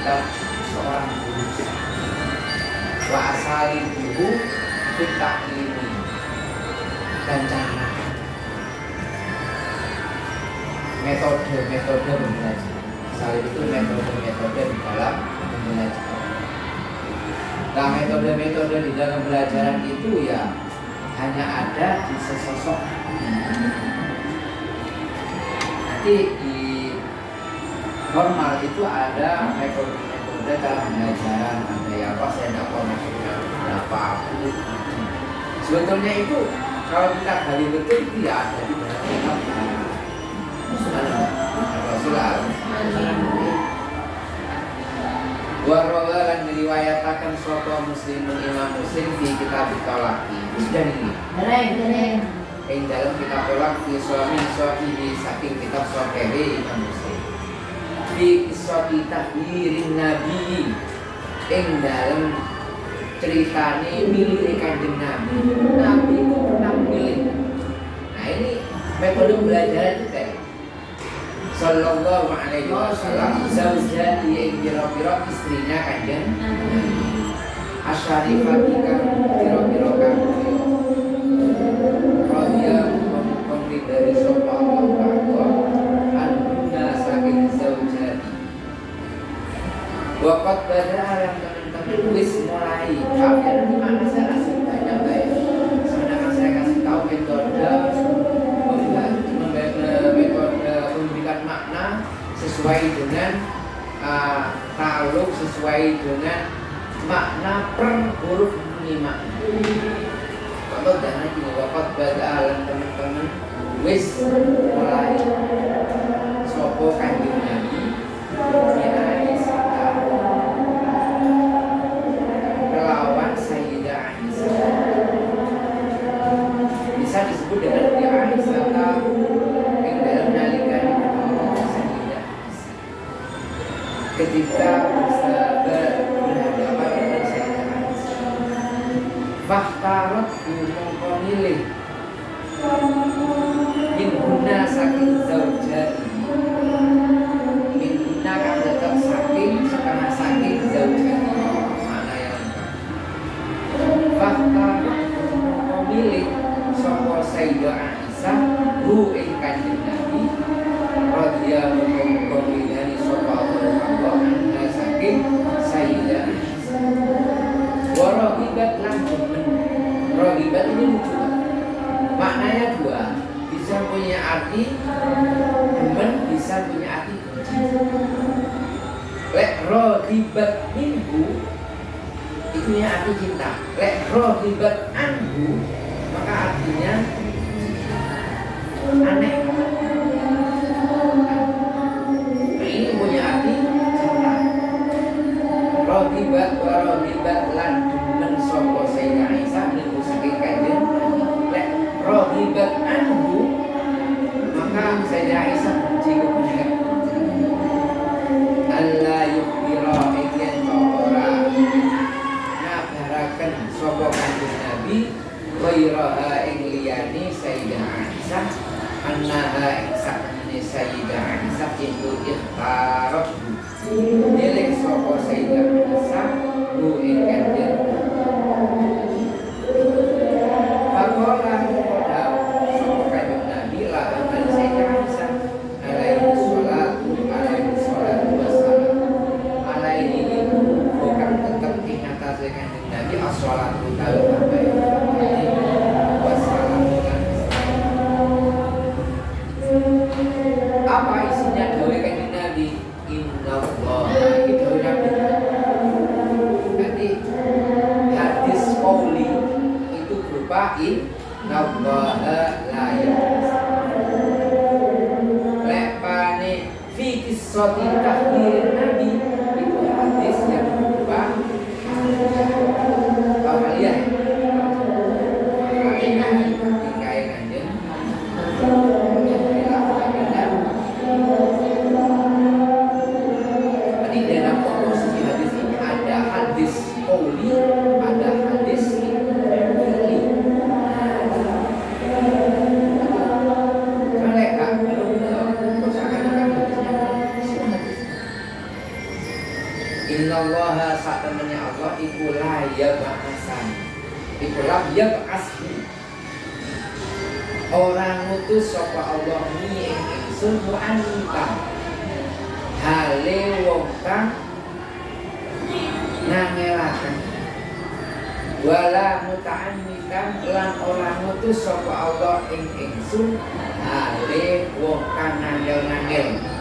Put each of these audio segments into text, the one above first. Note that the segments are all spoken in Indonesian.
kitab seorang guru wa asali dulu kita ini dan cara metode belajar. Asali itu metode di dalam belajar. Nah, metode di dalam belajaran itu ya hanya ada di sesosok. Nanti di formal itu ada metode dalam belajaran, ada ya apa saya tidak tahu maksudnya berapa aku. Sebetulnya itu kalau kita gali betul itu ya ada di dalam kitab Rasulullah. Warwa lan diriwayataken sapa Muslimun Imam Muslim di kitab Tolaki. Sudah ini. Dereng. Ing dalam kitab Tolaki Sahih saking kitab Sahih Imam Muslim. Di kisah tahdirin Nabi ing dalam ceritane milih Kanjeng Nabi. Nabi itu pernah milih. Nah ini metode belajar itu kayak Sallallahu alaihi wasallam zaujati yang biro-biro istrinya Kanjeng Asyarifati kang biro-biro kang Radya mengkongri dari sopa Allah Al-Bunda saking zaujati Wakat badar yang teman-teman wis mulai kalian dimana saya kasih banyak baik sedangkan saya kasih tahu metode memberikan makna sesuai dengan ta'aluk, sesuai dengan makna per huruf lima. Contoh dan ini wakat pada alam teman-teman wis mulai sopo Kanjeng Nabi kelawan Sayyidah Aisyah. Bisa disebut dengan Aisyah ketika berhadapan dengan Sayyidah Aisyah. Fakhtarat mongko milih min guna saking zaujati. Min guna kan tetap saking setengah saking zaujati. Mana yang lengkap. Fakhtarat mongko milih sapa Sayyidah Aisyah hu ing Kanjeng Nabi radhiyallahu anhu dari sapa Allah saking Sayyidah Warahibat lan demen. Rahibat ini lucu. Maknanya dua, bisa punya arti demen, bisa punya arti benci. Lek rahibat minhu itu punya arti cinta. Lek rahibat anhu maka artinya aneh. Ini punya arti cinta. Rohibat wa rohibat lan demen sapa Sayyidah Aisyah niku saking Kanjeng lek rohibat anhu maka Sayyidah Aisyah benci kepada Allah yukhbira yen ora ngabaraken sapa Kanjeng Nabi ghairaha ing liyane Sayyidah Aisyah annaha eksakne Sayyidah Aisyah itu ikhtarat milik sapa Sayyidah Aisyah hu ing Kanjeng Pakola koda sapa Kanjeng Nabi lah kan Sayyidah Aisyah alaihi salatu wassalam alaihi bukan tetap ing atase Kanjeng Nabi as-shalatu apa isinya dawe Kanjeng Nabi? Innallah itu Nabi. Nanti hadis qauli itu berupa innallah la lepane fi qissati tahdir Nabi itu hadis yang berupa kalian tingkai Kanjeng ada hadis fi'li. Mereka Innallaha satamanya Allah iku la yab'asan. Iku la yab'ashu. Orang ngutus sapa Allah ni ing ingsun mu'annikan. Hale wong kang ngangelaken. Wala muta'annikan lan orang ngutus sapa Allah ing ingsun hale wong kang ngangel-ngangel.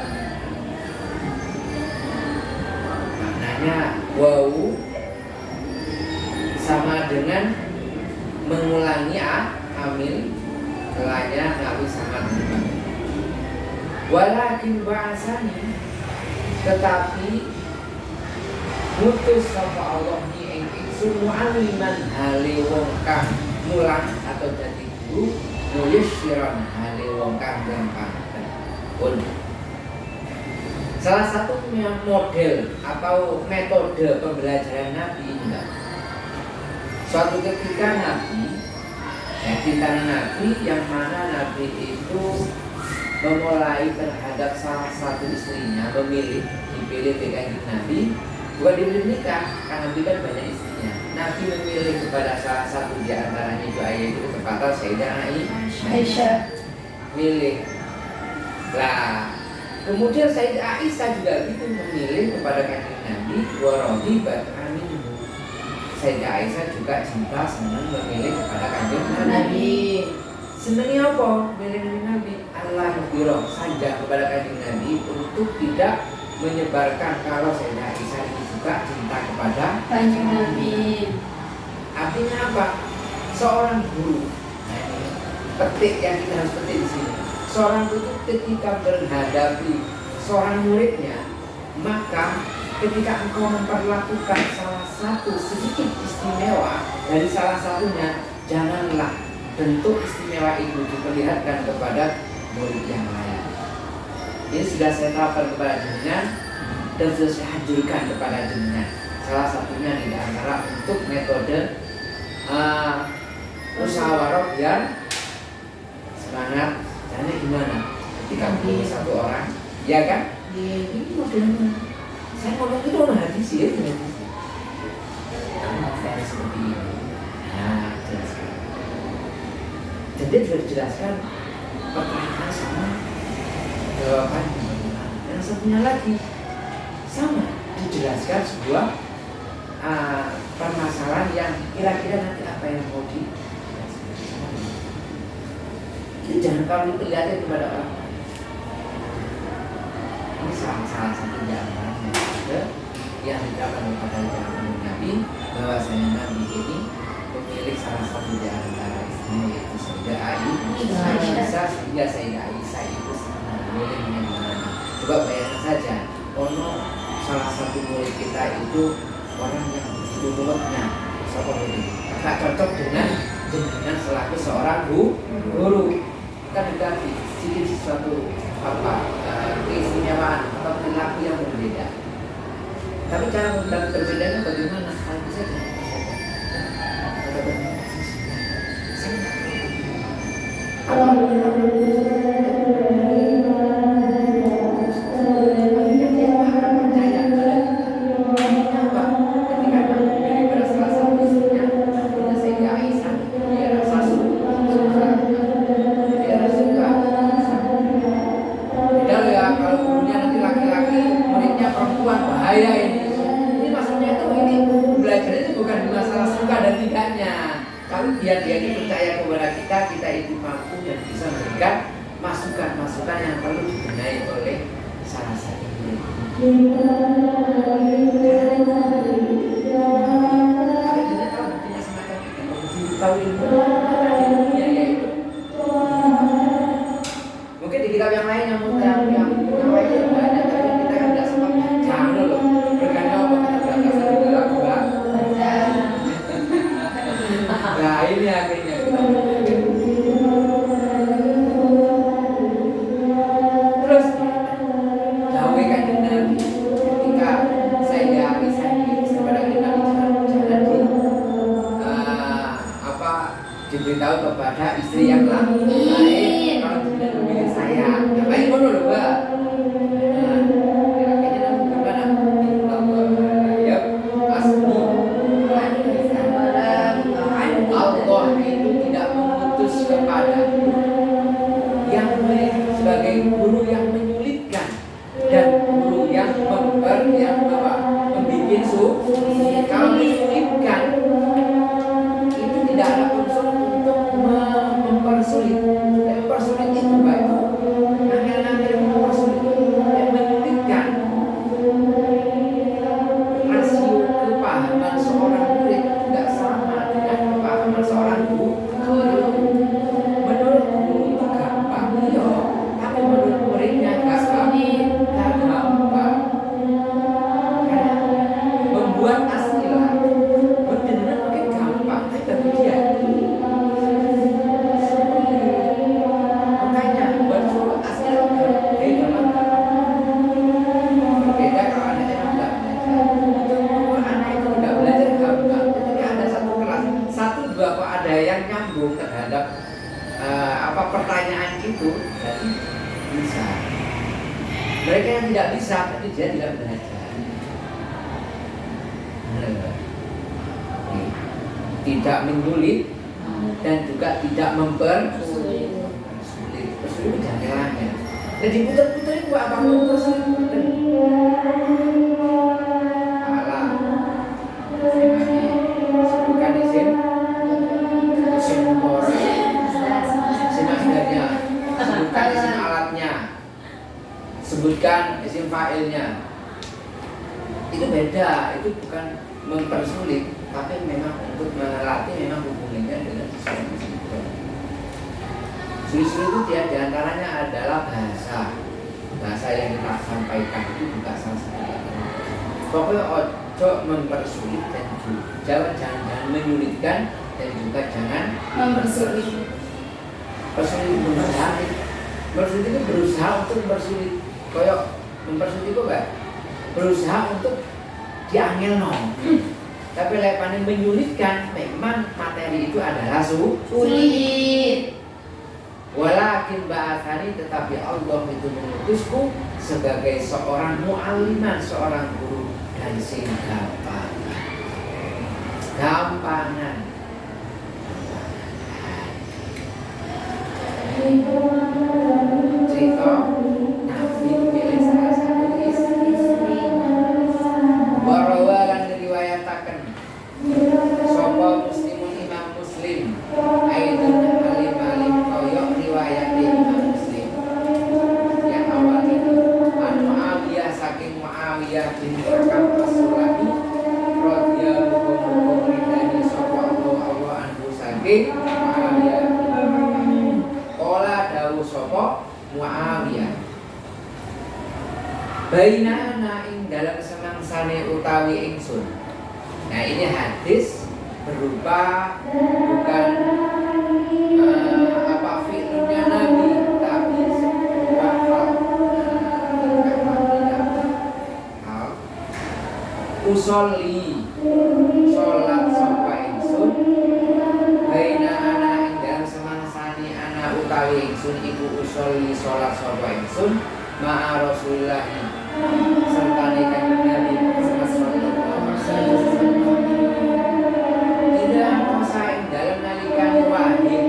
Wau sama dengan mengulangi amil kelanya ngawi sama dengan walakin bahasani tetapi mutus sapa Allah ni ing ingsun mu'alliman hale wong kang mulang atau dadi guru muyassiran hale wong kang gampang pun. Salah satunya model atau metode pembelajaran Nabi enggak. Suatu ketika Nabi, cerita Nabi yang mana Nabi itu memulai terhadap salah satu istrinya, dipilih dengan Nabi, bukan dipilih nikah, karena Nabi kan banyak istrinya. Nabi memilih kepada salah satu di antaranya itu ayah itu kepada Sayyidah Aisyah. Milih. Lah. Kemudian Sayyidah Aisyah juga gitu memilih kepada kanjeng Nabi waradibat anhu. Sayyidah Aisyah juga cinta senang memilih kepada kanjeng Nabi. Senangnya apa? Memilih Nabi Allah biro saja kepada kanjeng Nabi untuk tidak menyebarkan kalau Sayyidah Aisyah itu juga cinta kepada kanjeng Nabi. Artinya apa? Seorang guru. Nah, ini petik yang kita harus petik di sini. Seorang guru ketika menghadapi seorang muridnya, maka ketika engkau memperlakukan salah satu sedikit istimewa dari salah satunya, janganlah bentuk istimewa itu diperlihatkan kepada murid yang lain. Ini sudah saya terapkan kepada jenengan dan sudah saya hadirkan kepada jenengan. Salah satunya di antara untuk metode musyawarah biar semangat. Caranya gimana? Ketika punya satu orang, ya kan? Ini modelnya. Saya ngomong itu orang hadis ya, saya seperti ini. Nah, jelaskan. Jadi sudah dijelaskan pertanyaan sama jawaban. Yang satunya lagi sama dijelaskan sebuah permasalahan yang kira-kira nanti apa yang mau di. Jangan kau diperlihatkan kepada orang. Ini salah satu jawabannya yang dikatakan kepada zaman Nabi bahwasanya Nabi ini memilih salah satu di antara istrinya yaitu Sayyidah Aisyah sehingga Sayyidah Aisyah itu memilihnya di mana. Coba bayangkan saja, salah satu murid kita itu orang yang begitu mulutnya, tak cocok dengan selaku seorang guru. Kita dikasih sedikit sesuatu keistimewaan atau perilaku yang berbeda. Tapi cara membantu berbedanya bagaimana? Hal itu saja. Biar dia ini percaya kepada kita itu mampu dan bisa memberikan masukan-masukan yang perlu dibenahi oleh salah satu murid. Mungkin di kitab yang lain yang lainnya banyak, tapi kita kan tidak sempat jangan loh. Berkata apa kita berangkat dari Al-Quran. Nah ini akhirnya terus jauhi kanjeng Nabi ketika Sayyidah Aisyah kepada Nabi jangan diberitahu kepada istri yang lain kalau tidak memilih saya. Ngapain ngono lho, Mbak? Akhirnya Nabi gimana? membuat sulit. Kalau menyulitkan itu tidak ada unsur untuk mempersulit. Mempersulit itu baik ngambil mempersulit. Menyulitkan rasio kepahaman seorang murid tidak sama dengan kepahaman seorang guru. Menurut guru itu gampang, iya, tapi menurut muridnya gampang. Membuat asilah benar-benar mungkin gampang, tapi bagi dia makanya buat suruh asilah gampang. Berbeda kalau anaknya tidak belajar. Untuk anak itu tidak belajar gampang. Ketika ada satu kelas, satu dua kok ada yang nyambung terhadap pertanyaan itu, jadi bisa. Mereka yang tidak bisa, berarti dia tidak belajar. Tidak menyulit dan juga tidak mempersulit. Persulit jangan-jangan. Dan diputar-putar itu apa mempersulit? Alah, sebutkan isim motor, isim masdarnya, sebutkan isim alatnya, sebutkan isim fa'ilnya. Itu beda, itu bukan mempersulit, tapi memang untuk melatih memang hubungannya dengan sesuatu. Sulit-sulit itu dia diantaranya adalah bahasa yang kita sampaikan itu juga salah satu. Pokoknya ojo mempersulit dan juga jangan menyulitkan dan juga jangan mempersulit. Persulit itu berusaha untuk mempersulit. Kayak mempersulit itu enggak? Berusaha untuk diangel tapi lepanin menyulitkan, memang materi itu adalah sulit. Walakin ba'athani, tetapi Allah itu mengutusku sebagai seorang mu'alliman, seorang guru dan sing gampangan. Cerita Nabi pilih salah satu istri warawalan diriwayataken sapa muslimun imam muslim aidun alim koyok riwayat imam muslim yang awal itu Muawiyah saking Muawiyah bin Hakam As-Sulami radhiyallahu ridani sapa Allah anhu saking Muawiyah qala dawuh sapa Muawiyah bainana ing dalam semangsane utawi ingsun. Nah ini hadis berupa bukan fi'lunya Nabi, tapi berupa hal usolli sholat sapa ingsun baina ana ing dalam semangsane ana utawi ingsun iku usolli sholat sapa ingsun ma'a Rasulullah sertane kanjeng Nabi sallallahu alaihi wasallam. Tidak masa ing dalem nalikane wahid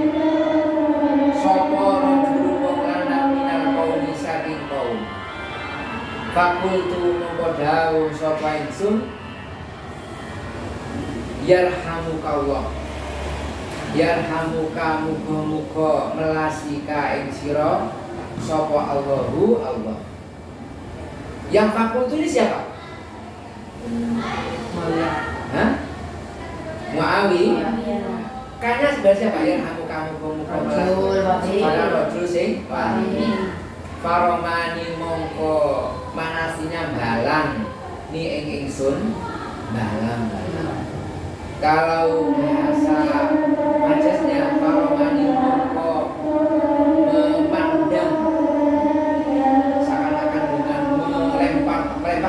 sapa rajul wong lanang minal qaumi saking kaum. Fakultu mongko dawuh sapa ingsun yarhamukallah. Yarhamuka muga-muga melasika ing sira sapa Allahu Allah. Yang fakultu ini siapa? Muawiyah. Karena sebenarnya siapa yang kamu pada rojul sing faromani mongko manasinya balang ni ingsun balang. Kalau bahasa majasnya faromani mongko memandang seakan-akan dengan melempar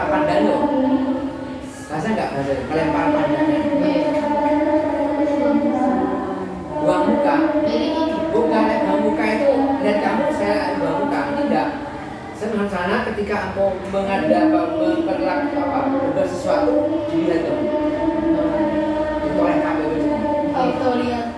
pandangan. Bahasa enggak bahasa melempar pandangan. Buang muka, bukan buang muka itu lihat kamu saya buang muka, tidak. Senang sana ketika engkau berbuat sesuatu dilihat kamu. Itu oleh kamu itu. Auto lihat.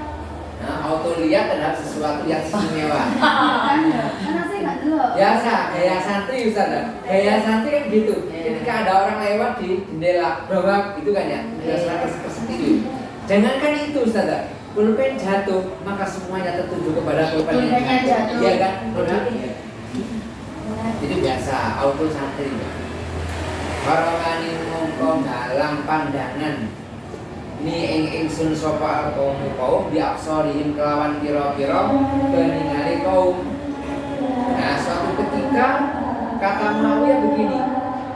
Nah, auto lihat terhadap sesuatu yang istimewa. Karena saya nggak dulu. Biasa, gaya santri Ustaz. Gaya santri kan gitu. Ketika ketika ada orang lewat di jendela bawah itu kan ya, jendela seperti itu. Jangankan itu Ustazah, pulpen jatuh maka semuanya tertuju kepada pulpen yang jatuh. Iya kan? Jadi biasa auto santri. Warwani mongko dalam pandangan ni ingsun sapa kaum biaksorihim kelawan pira-pira beningali kaum. Nah, suatu ketika kata Muawiyah begini,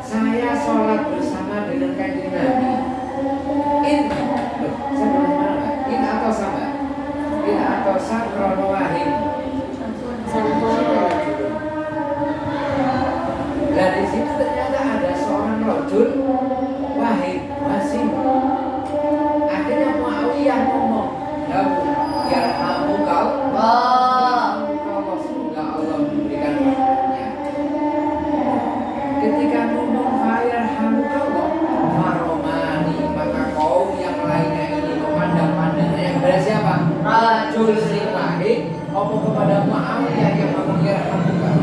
saya sholat bersama dengan Kanjeng Nabi. In atau sama? In atau sakrono wahid. Nah di situ ternyata ada seorang rojul wahid masih. Akhirnya Muawiyah ngomong, ya kamu kau, semoga Allah memberikan rahmatnya. Ketika ngomong fayar kamu kau, faromani maka kaum yang lainnya ini memandang-pandangnya kepada siapa? Rojul wahid. Ngomong kepada Muawiyah yang ngomong ya kamu kau.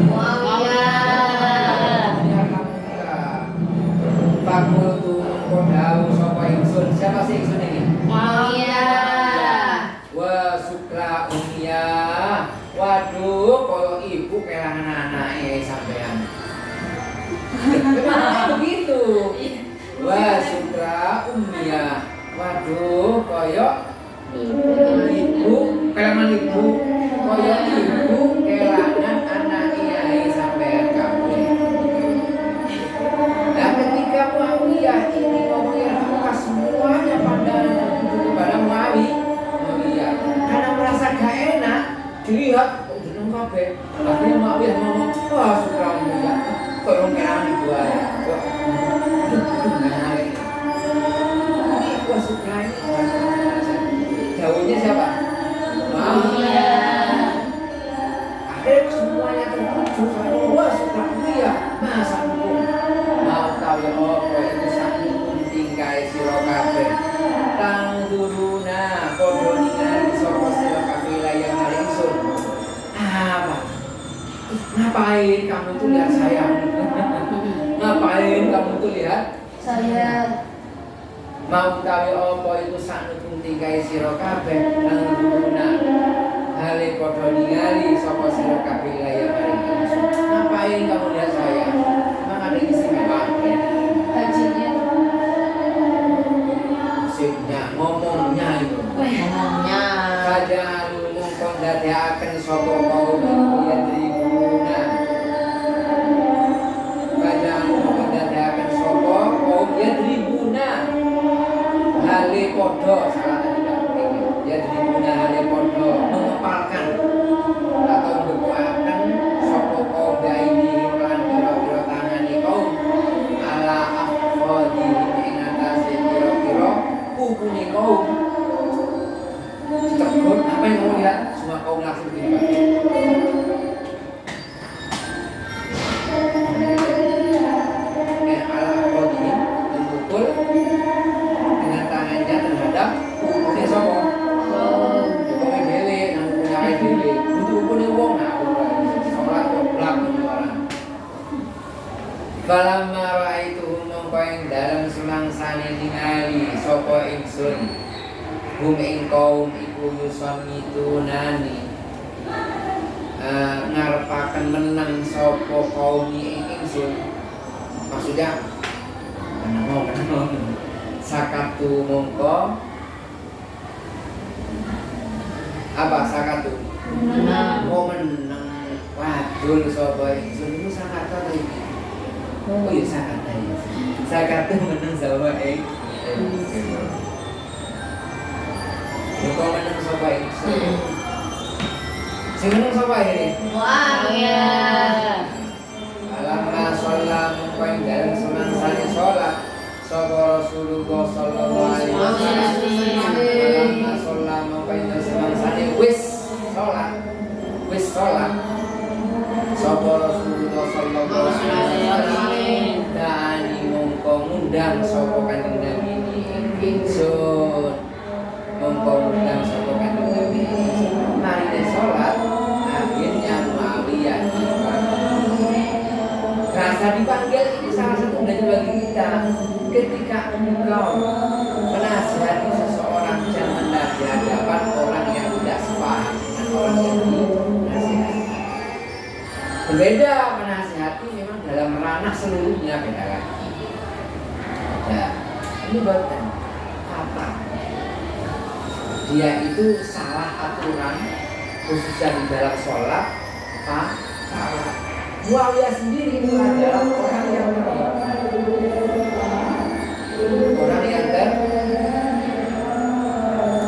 Fakultu mengkodau sopa ingsun. Siapa sih ingsun ini? Muawiyah. Wa sukla umiyah. Waduh, kalau ibu kehilangan anaknya sampean. Begitu. Wa sukla umiyah. Waduh, koyok ibu kehilangan ibu. Koyok ibu kehilangan anaknya sampean kamu. Nah ketika Muawiyah ini ngomongnya maka semuanya pandangan tertuju kepada Muawiyah karena merasa gak enak dilihat jeneng kabeh. Akhirnya Muawiyah ngomong, wah syukur Muawiyah tolong kehilangan ibu aja. Wah ini wah syukur ini jauhnya siapa? Muawiyah. Akhirnya semuanya tertuju kepada wah syukur Muawiyah. Masa mau tahu ya apa itu satu tingkai sira kabeh tang duruna padha ningali sapa sira kabeh layang mari ingsun. Apa? Ngapain kamu tuh lihat saya? Ngapain kamu tuh lihat saya? Mau tahu apa itu satu tingkai sira kabeh tang duruna hale padha ningali sapa sira kabeh layang mari ingsun. Ngapain kamu lihat saya? Ada istimewa hajinya musiknya ngomongnya itu ngomongnya saja mungkon dadi akan sapa kaum yadribuna saja mungkon dadi akan sapa kaum yadribuna hale padha salah tadi yadribuna hale padha mengepalkan atau berkuatan sapa kaum ini kumpulnya kaum tegur apa yang kamu lihat semua kaum langsung begini Pak ala kodi memukul dengan tangannya terhadap kumpulnya sopo kumpulnya dewe yang punya kayak dewe kumpulnya wong nah sholat koplak orang falamma ra'aituhum mongkoing dalam semangsane ningali sapa ingsun hum ing kaum iku yusannitunani ngarepaken menang sapa kaum ing ingsun maksudnya menang sakatu mongko apa sakatu menang wadul sapa ingsun iku sakatu iki. Oh iya sakat aja. Sakat tuh menang sama Kau menang sama si menang sama ini. Wah ya. Alamma sholat mengkoin dalam semangsanya sholat. Sapa Rasulullah sallallahu alaihi wasallam. Alamma sholat mengkoin dalam semangsanya wis sholat. Sapa Rasulullah sallallahu alaihi wasallam dani mongko ngundang sapa Kanjeng Nabi ingsun mongko ngundang sapa Kanjeng Nabi mari salat akhirnya Muawiyah rasa dipanggil ini salah satu dari bagi ketika engkau menasihati seseorang, janganlah di hadapan orang yang tidak sepaham dengan orang yang dinasihati. Berbeda menasihati memang dalam ranah seluruhnya beda lagi. Nah, ini bukan kata dia itu salah aturan khususnya di dalam sholat, salah. Muawiyah sendiri itu adalah orang yang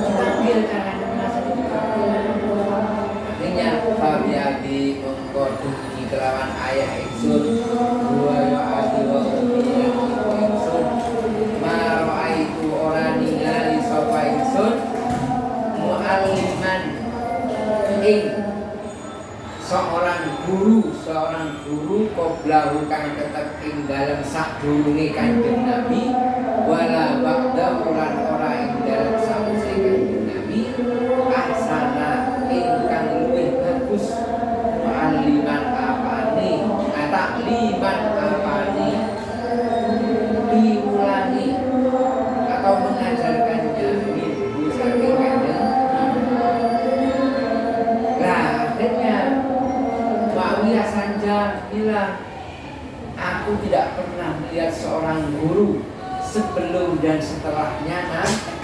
dipanggil caranya menasihati. Artinya Fabiabi mengkodungi kelawan ayah ingsun wa ya'adi wa ummi ingsun maro'a itu orang ningali sapa ingsun mu'alliman ing seorang guru qoblahu kang tetep ing dalem sadurunge Kanjeng Nabi wala ba'da lan ora ing dalem sawise Kanjeng Nabi ahsana ingkang luwih bagus mu'alliman apane takliman apane diulangi atau mengajarkannya ibu saking Kanjeng. Nah, akhirnya Muawiyah Sanjang bilang, aku tidak pernah melihat seorang guru sebelum dan setelahnya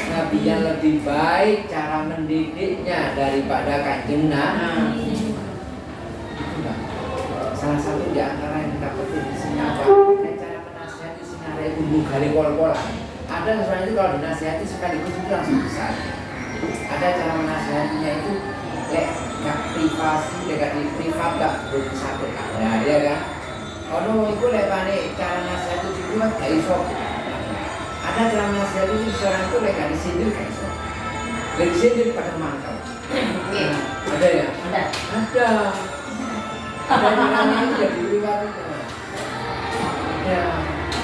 Nabi yang lebih baik cara mendidiknya daripada Kanjeng Nabi. Itulah salah satu di antara yang kita petik di sini apa? Cara menasihati sinare umbu gali kol-kolan. Ada seorang itu kalau dinasihati sekaligus itu langsung besar. Ada cara menasihatinya itu gak privasi, gak privat, gak bersatu. Nah, ya kan? Kalau itu lepane cara nasihat itu juga gak iso. Ada cara nasihat itu seorang itu gak disindir gak iso. Gak disindir pada mangkal. Ada ya? Ada. Ada caranya itu jadi privat itu. Ya.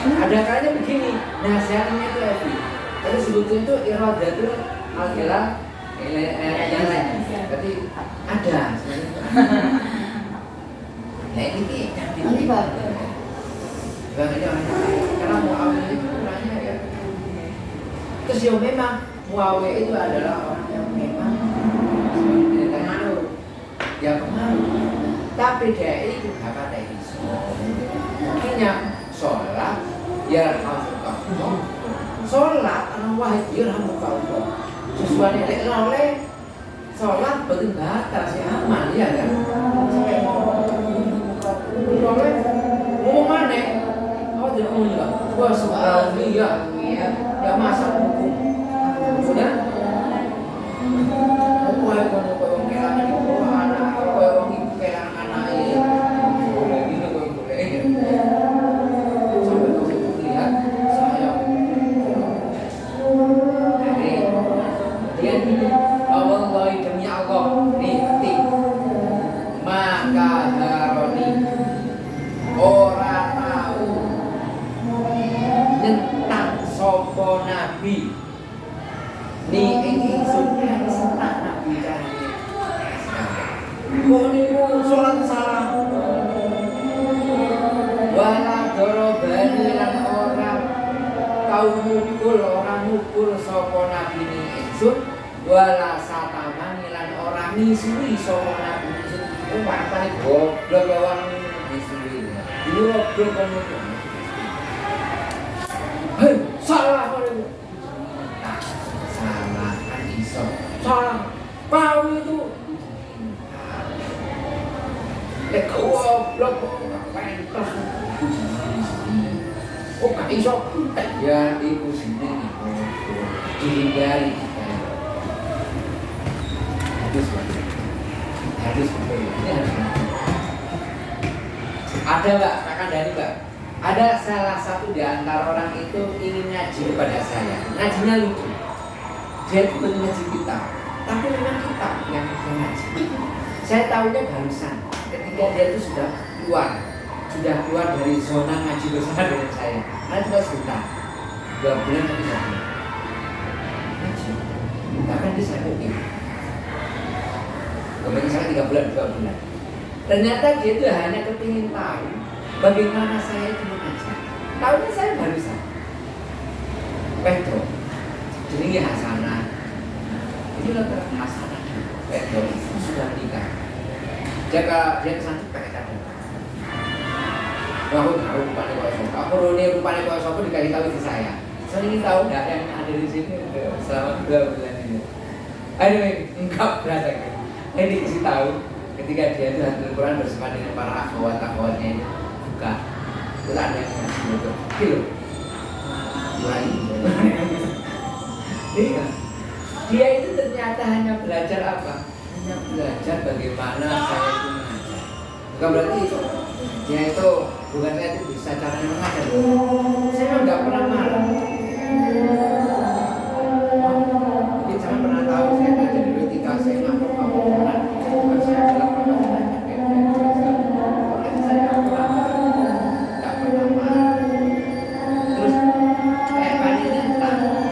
Ada kalanya begini, nasihatnya itu Evi. Tapi sebetulnya itu iradatul al-khilah yang lain. Berarti ada sebenarnya. Nah ini karena Muawiyah itu orangnya ya. Terus yang memang Muawiyah itu adalah orang yang memang pengaruh, ya pengaruh. Tapi dia itu gak pada iso. Mungkinnya sholat, ya alhamdulillah. Sholat, anak wahid, ya alhamdulillah. Sesuai lek oleh sholat betul batal si aman ya kan. Sampai mau oleh mau mana? Oh tidak mau juga. Wah subhanallah ya masa hukum. Sudah. Mau yang kelangan ibu anak, mau yang ibu kelangan anak ini. Boleh gitu boleh. Sampai kau lihat saya. Dia ini Allah demi Allah nih penting maka haroni ora tahu nyentang sopo nabi ni ingsun sentak nabi carane kok niku salat salah wala dorobani lan ora tau mukul sopo nabi ni ingsun wala satamani lan ora misui sapa nabi misui umpamane goblok lawan misui dulu goblok kan hei salah kok salah kan iso salah kau itu goblok pentos oh gak iso ya iku sini dihindari hadis ini ada mbak, kakak dari mbak. Ada salah satu di antara orang itu ingin ngaji kepada saya. Ngajinya lucu. Dia itu benar ngaji kitab, tapi memang kitab yang ngaji. Saya tahunya barusan ketika dia itu sudah keluar dari zona ngaji bersama dengan saya. Nanti cuma sebentar, 2 bulan tapi ngaji. Bahkan dia saya oke. Kemudian saya 3 bulan, 2 bulan. Ternyata dia itu hanya kepingin tahu bagaimana saya itu mengajar. Tahunya saya barusan. ini Hasanah. Ini loh Hasanah. Doi sudah nikah. Dia ke sana pakai cadar. Aku tahu rupanya kok sopo. Aku rupanya kok sopo dikasih tahu di saya. Saya ingin tahu nggak yang ada di sini selama 2 bulan ini. Aduh, enggak berasa kan. Saya dikasih tahu ketika dia itu hadir Quran bersama dengan para akhwat-akhwatnya ini buka. Itu ada yang ngasih itu. Kilo. Dia itu ternyata hanya belajar apa? Hanya belajar bagaimana saya itu mengajar. Bukan berarti dia itu bukan saya itu bisa caranya mengajar. Saya nggak